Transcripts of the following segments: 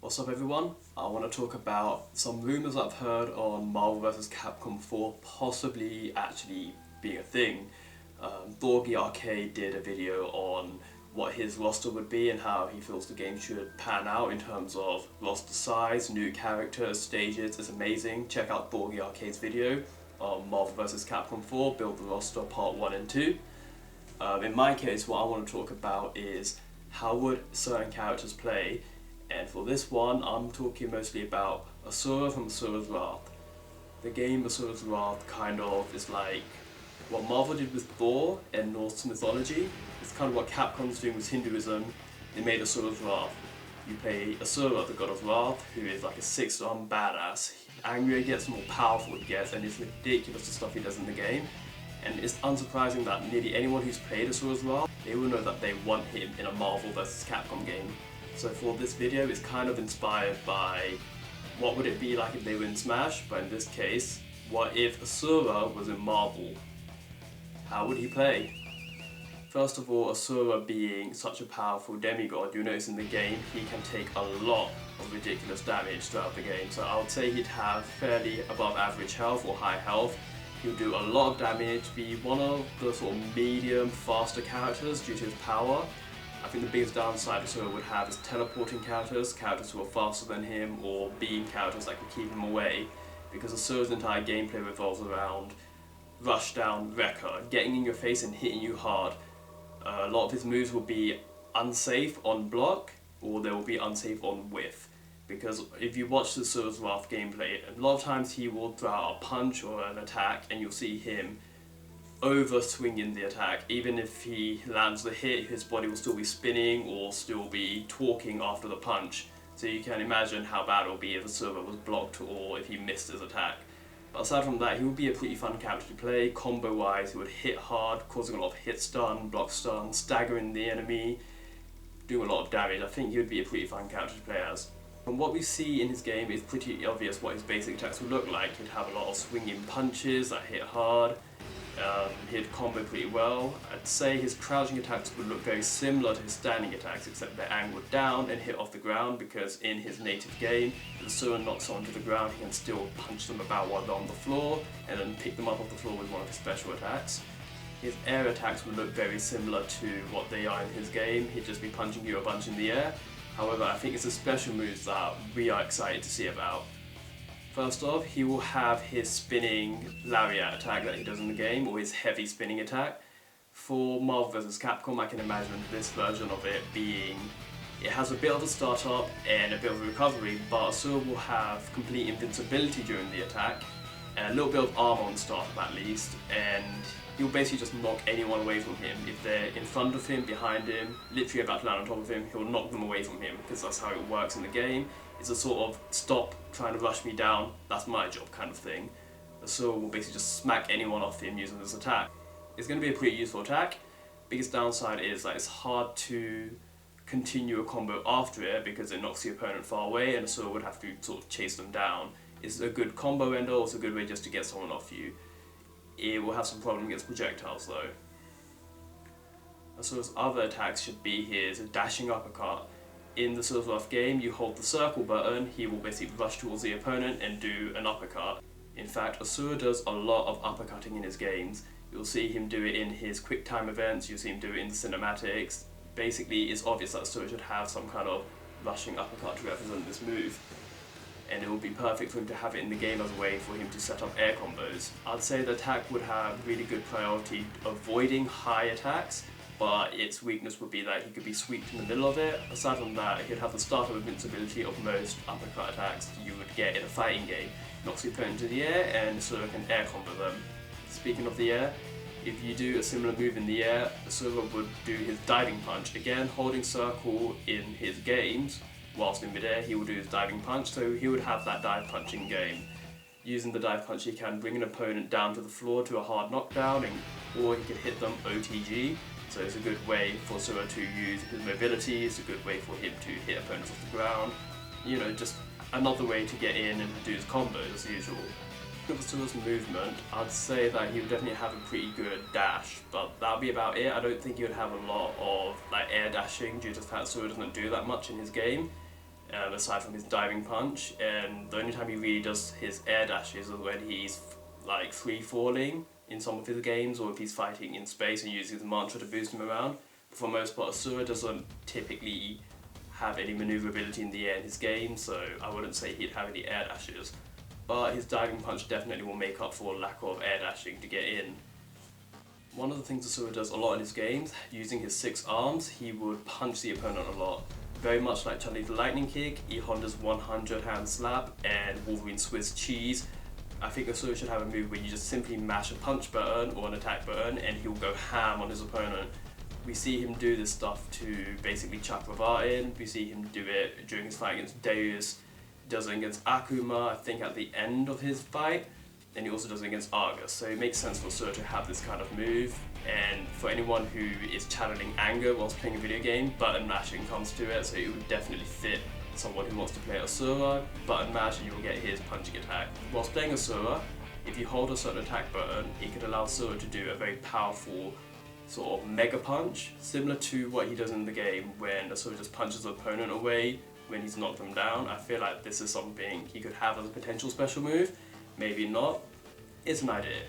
What's up everyone? I want to talk about some rumours I've heard on Marvel vs Capcom 4 possibly actually being a thing. Thorgy Arcade did a video on what his roster would be and how he feels the game should pan out in terms of roster size, new characters, stages. It's amazing. Check out Thorgy Arcade's video on Marvel vs Capcom 4, Build the Roster Part 1 and 2. In my case, what I want to talk about is how would certain characters play. And for this one, I'm talking mostly about Asura from Asura's Wrath. The game Asura's Wrath kind of is like what Marvel did with Thor and Norse mythology. It's kind of what Capcom's doing with Hinduism. They made Asura's Wrath. You play Asura, the god of Wrath, who is like a six-armed badass. The angrier he gets, the more powerful he gets, and it's ridiculous the stuff he does in the game. And it's unsurprising that nearly anyone who's played Asura's Wrath, they will know that they want him in a Marvel vs Capcom game. So for this video, it's kind of inspired by what would it be like if they were in Smash, but in this case, what if Asura was in Marvel? How would he play? First of all, Asura being such a powerful demigod, you'll notice in the game he can take a lot of ridiculous damage throughout the game. So I would say he'd have fairly above average health or high health. He'll do a lot of damage, be one of the sort of medium, faster characters due to his power. I think the biggest downside Asura would have is teleporting characters who are faster than him, or beam characters that can keep him away, because Asura's entire gameplay revolves around rush down, wrecker, getting in your face and hitting you hard. A lot of his moves will be unsafe on block, or they will be unsafe on whiff. Because if you watch the Asura's Wrath gameplay, a lot of times he will throw out a punch or an attack and you'll see him over swinging the attack. Even if he lands the hit, his body will still be spinning or still be talking after the punch. So you can imagine how bad it will be if Asura was blocked or if he missed his attack. But aside from that, he would be a pretty fun character to play. Combo wise, he would hit hard, causing a lot of hit stun, block stun, staggering the enemy, doing a lot of damage. I think he would be a pretty fun character to play as. From what we see in his game, it's pretty obvious what his basic attacks would look like. He'd have a lot of swinging punches that hit hard. He'd combo pretty well. I'd say his crouching attacks would look very similar to his standing attacks, except they're angled down and hit off the ground, because in his native game, if Asura knocks someone to the ground, he can still punch them about while they're on the floor, and then pick them up off the floor with one of his special attacks. His air attacks would look very similar to what they are in his game. He'd just be punching you a bunch in the air. However, I think it's the special moves that we are excited to see about. First off, he will have his spinning lariat attack that he does in the game, or his heavy spinning attack. For Marvel vs Capcom, I can imagine this version of it being, it has a bit of a startup and a bit of a recovery, but Asura will have complete invincibility during the attack, and a little bit of armor on startup at least, and he'll basically just knock anyone away from him. If they're in front of him, behind him, literally about to land on top of him, he'll knock them away from him, because that's how it works in the game. It's a sort of stop trying to rush me down, that's my job kind of thing. Asura will basically just smack anyone off him using this attack. It's going to be a pretty useful attack. Biggest downside is that it's hard to continue a combo after it because it knocks the opponent far away, and Asura would have to sort of chase them down. It's a good combo ender, also a good way just to get someone off you. It will have some problem against projectiles though. Asura's other attacks should be his dashing uppercut. In the Asura's Wrath game, you hold the circle button, he will basically rush towards the opponent and do an uppercut. In fact, Asura does a lot of uppercutting in his games. You'll see him do it in his quick time events, you'll see him do it in the cinematics. Basically, it's obvious that Asura should have some kind of rushing uppercut to represent this move. And it would be perfect for him to have it in the game as a way for him to set up air combos. I'd say the attack would have really good priority avoiding high attacks, but its weakness would be that he could be sweeped in the middle of it. Aside from that, he'd have the startup invincibility of most uppercut attacks you would get in a fighting game. Knocks the opponent into the air and Asura can air combo them. Speaking of the air, if you do a similar move in the air, Asura would do his diving punch. Again, holding circle in his games, whilst in midair he will do his diving punch, so he would have that dive punch in game. Using the dive punch he can bring an opponent down to the floor to a hard knockdown, or he can hit them OTG. So it's a good way for Asura to use his mobility, it's a good way for him to hit opponents off the ground. You know, just another way to get in and do his combos as usual. With Asura's movement, I'd say that he would definitely have a pretty good dash, but that would be about it. I don't think he would have a lot of like air dashing due to the fact Asura doesn't do that much in his game. aside from his diving punch, and the only time he really does his air dashes is when he's like free falling in some of his games, or if he's fighting in space and uses his mantra to boost him around. But for the most part, Asura doesn't typically have any maneuverability in the air in his game, so I wouldn't say he'd have any air dashes. But his diving punch definitely will make up for lack of air dashing to get in. One of the things Asura does a lot in his games, using his 6 arms, he would punch the opponent a lot. Very much like Chun-Li's lightning kick, E-Honda's 100 hand slap, and Wolverine's Swiss cheese. I think Asura should have a move where you just simply mash a punch button or an attack button and he'll go ham on his opponent. We see him do this stuff to basically Chakravartin, we see him do it during his fight against Deus, he does it against Akuma, I think at the end of his fight, and he also does it against Argus, so it makes sense for Asura to have this kind of move. And for anyone who is channeling anger whilst playing a video game, button mashing comes to it, so it would definitely fit someone who wants to play Asura. Button mash and you will get his punching attack. Whilst playing Asura, if you hold a certain attack button, it could allow Asura to do a very powerful sort of mega punch, similar to what he does in the game when Asura just punches the opponent away when he's knocked them down. I feel like this is something he could have as a potential special move, maybe not. It's an idea.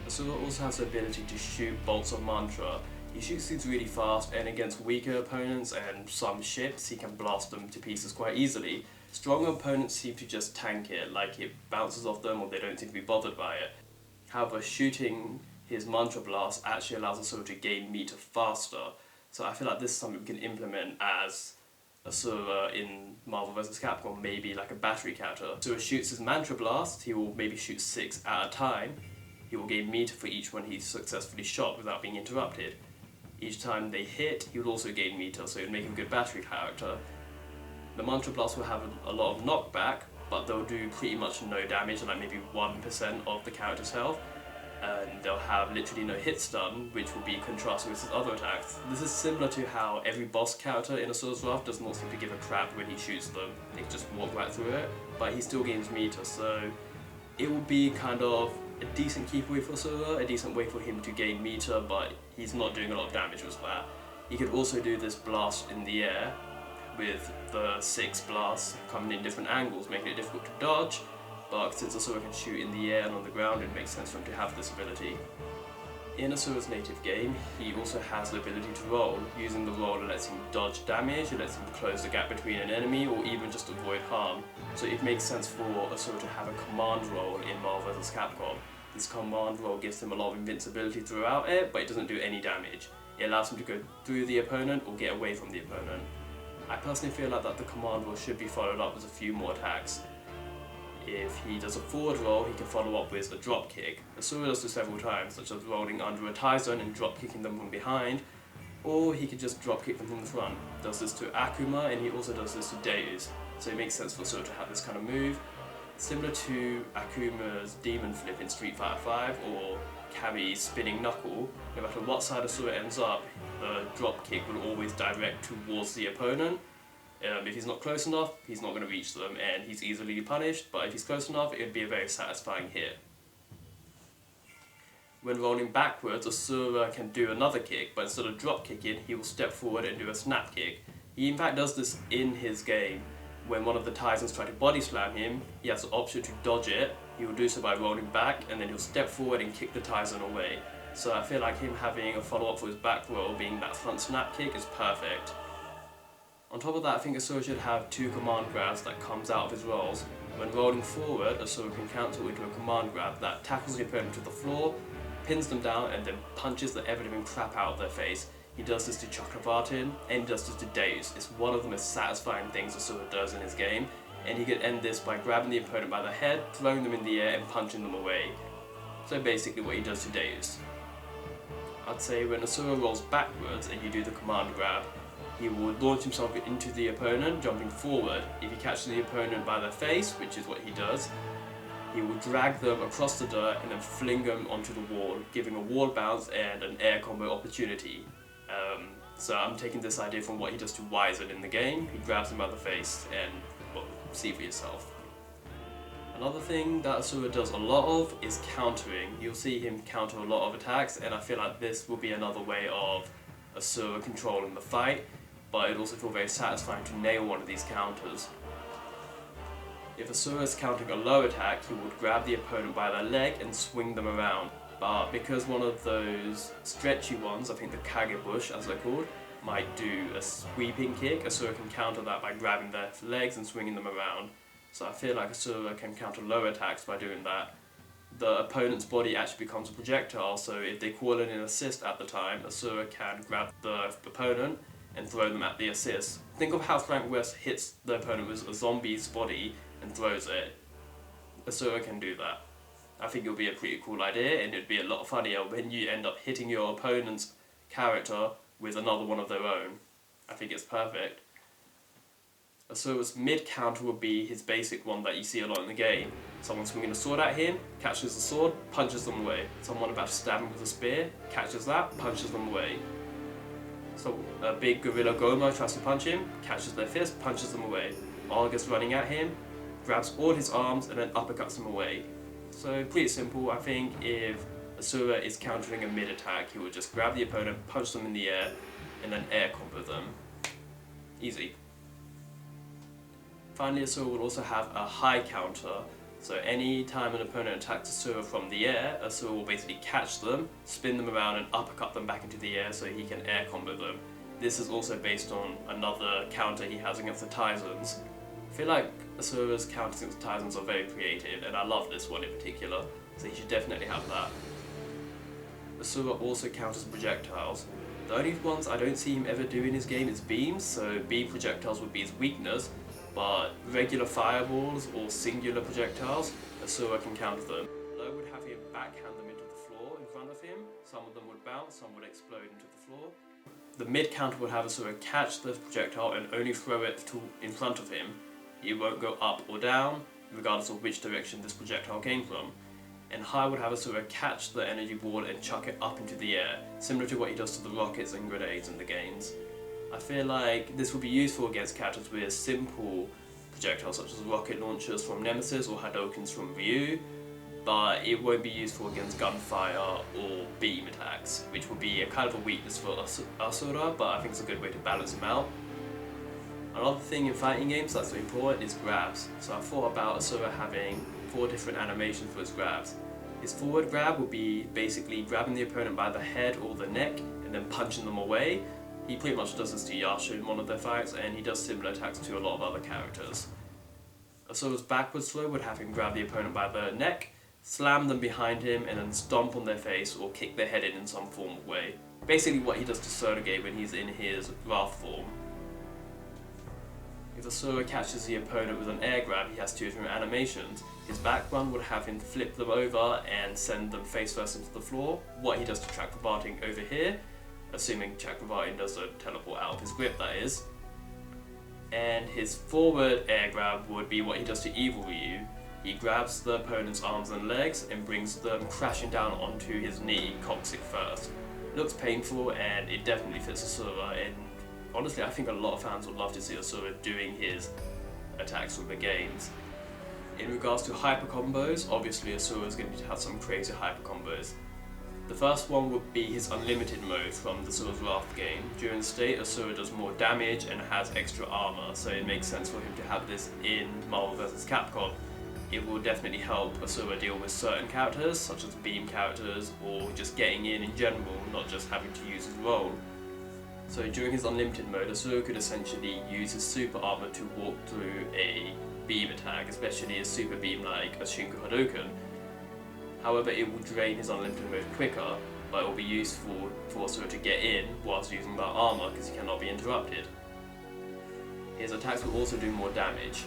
Asura also has the ability to shoot bolts of mantra. He shoots these really fast, and against weaker opponents and some ships, he can blast them to pieces quite easily. Stronger opponents seem to just tank it, like it bounces off them or they don't seem to be bothered by it. However, shooting his mantra blast actually allows Asura to gain meter faster, so I feel like this is something we can implement as Asura in Marvel vs. Capcom, maybe like a battery counter. Asura shoots his mantra blast, he will maybe shoot 6 at a time. He will gain meter for each one he's successfully shot without being interrupted. Each time they hit, he will also gain meter, so it would make him a good battery character. The mantra blast will have a lot of knockback, but they'll do pretty much no damage, like maybe 1% of the character's health. And they'll have literally no hit stun, which will be contrasted with his other attacks. This is similar to how every boss character in Asura's Wrath does not seem to give a crap when he shoots them. They can just walk right through it, but he still gains meter, so it will be kind of a decent keep away for Asura, a decent way for him to gain meter, but he's not doing a lot of damage with that. He could also do this blast in the air with the 6 blasts coming in different angles, making it difficult to dodge. But since Asura can shoot in the air and on the ground, it makes sense for him to have this ability. In Asura's native game, he also has the ability to roll. Using the roll, it lets him dodge damage, it lets him close the gap between an enemy, or even just avoid harm. So it makes sense for Asura to have a command roll in Marvel vs. Capcom. This command roll gives him a lot of invincibility throughout it, but it doesn't do any damage. It allows him to go through the opponent or get away from the opponent. I personally feel like that the command roll should be followed up with a few more attacks. If he does a forward roll, he can follow up with a drop kick. Asura does this several times, such as rolling under a tie zone and drop kicking them from behind, or he could just drop kick them from the front. Does this to Akuma, and he also does this to Deus, so it makes sense for Asura to have this kind of move. Similar to Akuma's Demon Flip in Street Fighter V, or Kami's Spinning Knuckle, no matter what side Asura ends up, the drop kick will always direct towards the opponent. If he's not close enough, he's not going to reach them and he's easily punished, but if he's close enough, it would be a very satisfying hit. When rolling backwards, Asura can do another kick, but instead of drop kicking, he will step forward and do a snap kick. He in fact does this in his game. When one of the Titans try to body slam him, he has the option to dodge it. He will do so by rolling back, and then he'll step forward and kick the Titan away. So I feel like him having a follow-up for his back roll being that front snap kick is perfect. On top of that, I think Asura should have 2 command grabs that comes out of his rolls. When rolling forward, Asura can cancel into a command grab that tackles the opponent to the floor, pins them down, and then punches the ever-living crap out of their face. He does this to Chakravartin, and he does this to Deus. It's one of the most satisfying things Asura does in his game, and he can end this by grabbing the opponent by the head, throwing them in the air, and punching them away. So basically what he does to Deus. I'd say when Asura rolls backwards and you do the command grab, he will launch himself into the opponent, jumping forward. If he catches the opponent by the face, which is what he does, he will drag them across the dirt and then fling them onto the wall, giving a wall bounce and an air combo opportunity. So I'm taking this idea from what he does to Wizen in the game. He grabs him by the face and, well, see for yourself. Another thing that Asura does a lot of is countering. You'll see him counter a lot of attacks, and I feel like this will be another way of Asura controlling the fight. but it'd also feel very satisfying to nail one of these counters. If Asura is counting a low attack, he would grab the opponent by their leg and swing them around. But because one of those stretchy ones, I think the Kagebush as they're called, might do a sweeping kick, Asura can counter that by grabbing their legs and swinging them around. So I feel like Asura can counter low attacks by doing that. The opponent's body actually becomes a projectile, so if they call in an assist at the time, Asura can grab the opponent and throw them at the assist. Think of how Frank West hits the opponent with a zombie's body and throws it. Asura can do that. I think it would be a pretty cool idea, and it'd be a lot funnier when you end up hitting your opponent's character with another one of their own. I think it's perfect. Asura's mid-counter would be his basic one that you see a lot in the game. Someone swinging a sword at him, catches the sword, punches them away. Someone about to stab him with a spear, catches that, punches them away. So a big gorilla Goma tries to punch him, catches their fist, punches them away. Argus running at him, grabs all his arms and then uppercuts him away. So pretty simple. I think if Asura is countering a mid-attack, he would just grab the opponent, punch them in the air, and then air combo them. Easy. Finally, Asura will also have a high counter. So any time an opponent attacks Asura from the air, Asura will basically catch them, spin them around and uppercut them back into the air so he can air combo them. This is also based on another counter he has against the Titans. I feel like Asura's counters against the Titans are very creative, and I love this one in particular, so he should definitely have that. Asura also counters projectiles. The only ones I don't see him ever do in his game is beams, so beam projectiles would be his weakness, but regular fireballs or singular projectiles, Asura can counter them. Low would have him backhand them into the floor in front of him. Some of them would bounce, some would explode into the floor. The mid counter would have Asura catch the projectile and only throw it in front of him. It won't go up or down, regardless of which direction this projectile came from. And high would have Asura catch the energy ball and chuck it up into the air, similar to what he does to the rockets and grenades in the games. I feel like this would be useful against characters with simple projectiles such as rocket launchers from Nemesis or Hadokens from Ryu, but it won't be useful against gunfire or beam attacks, which would be a kind of a weakness for Asura, but I think it's a good way to balance him out. Another thing in fighting games that's important is grabs. So I thought about Asura having 4 different animations for his grabs. His forward grab would be basically grabbing the opponent by the head or the neck and then punching them away. He pretty much does this to Yasha in one of their fights, and he does similar attacks to a lot of other characters. Asura's backwards throw would have him grab the opponent by the neck, slam them behind him, and then stomp on their face or kick their head in some form of way. Basically what he does to Sonogate when he's in his Wrath form. If Asura catches the opponent with an air grab, he has 2 different animations. His back one would have him flip them over and send them face first into the floor, what he does to Chakravartin over here, assuming Chakravartin does a teleport out of his grip, that is. And his forward air grab would be what he does to Evil Ryu. He grabs the opponent's arms and legs and brings them crashing down onto his knee, coccyx first. Looks painful, and it definitely fits Asura, and honestly I think a lot of fans would love to see Asura doing his attacks with the games. In regards to hyper combos, obviously Asura is going to have some crazy hyper combos. The first one would be his unlimited mode from the Asura's Wrath game. During state, Asura does more damage and has extra armor, so it makes sense for him to have this in Marvel vs. Capcom. It will definitely help Asura deal with certain characters, such as beam characters, or just getting in general, not just having to use his role. So during his unlimited mode, Asura could essentially use his super armor to walk through a beam attack, especially a super beam like a Shinku Hadouken. However, it will drain his unlimited mode quicker, but it will be useful for Asura to get in whilst using that armor because he cannot be interrupted. His attacks will also do more damage.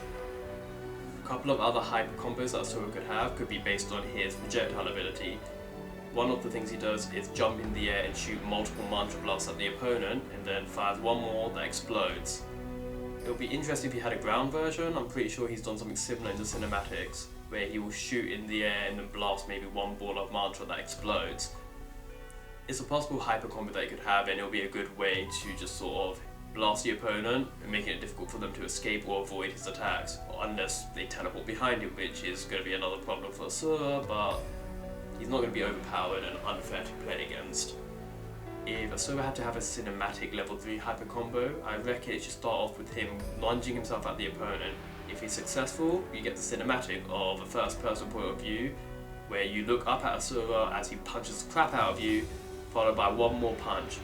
A couple of other hyper combos that Asura could have could be based on his projectile ability. One of the things he does is jump in the air and shoot multiple mantra blasts at the opponent, and then fires one more that explodes. It would be interesting if he had a ground version. I'm pretty sure he's done something similar in the cinematics, where he will shoot in the air and then blast maybe one ball of mantra that explodes. It's a possible hyper combo that he could have, and it'll be a good way to just sort of blast the opponent and making it difficult for them to escape or avoid his attacks, unless they teleport behind him, which is going to be another problem for Asura, but he's not going to be overpowered and unfair to play against. if Asura had to have a cinematic level 3 hyper combo, I reckon it should start off with him lunging himself at the opponent. If he's successful, you get the cinematic of a first person point of view, where you look up at Asura as he punches the crap out of you, followed by one more punch.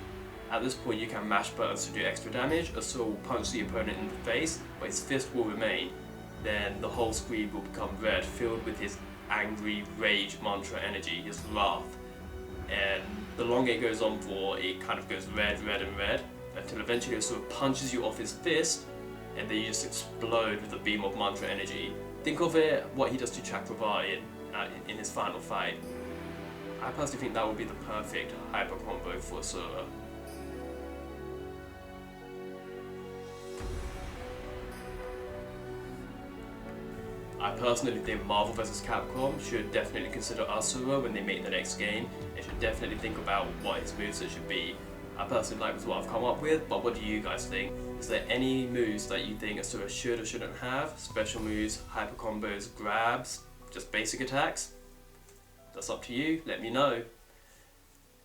At this point you can mash buttons to do extra damage. Asura will punch the opponent in the face, but his fist will remain. Then the whole screen will become red, filled with his angry rage mantra energy, his wrath. And the longer it goes on for, it kind of goes red, red and red, until eventually Asura punches you off his fist, and then you just explode with a beam of mantra energy. Think of it, what he does to Chakravarti in his final fight. I personally think that would be the perfect hyper combo for Asura. I personally think Marvel vs. Capcom should definitely consider Asura when they make the next game, and should definitely think about what his moveset should be. I personally like what I've come up with, but what do you guys think? Is there any moves that you think Asura should or shouldn't have? Special moves, hyper combos, grabs, just basic attacks? That's up to you, let me know.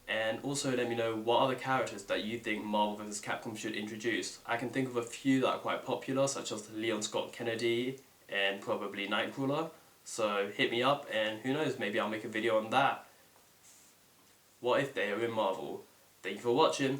And also let me know what other characters that you think Marvel vs. Capcom should introduce. I can think of a few that are quite popular, such as Leon Scott Kennedy, and probably Nightcrawler, so hit me up and who knows, maybe I'll make a video on that. What if they are in Marvel? Thank you for watching.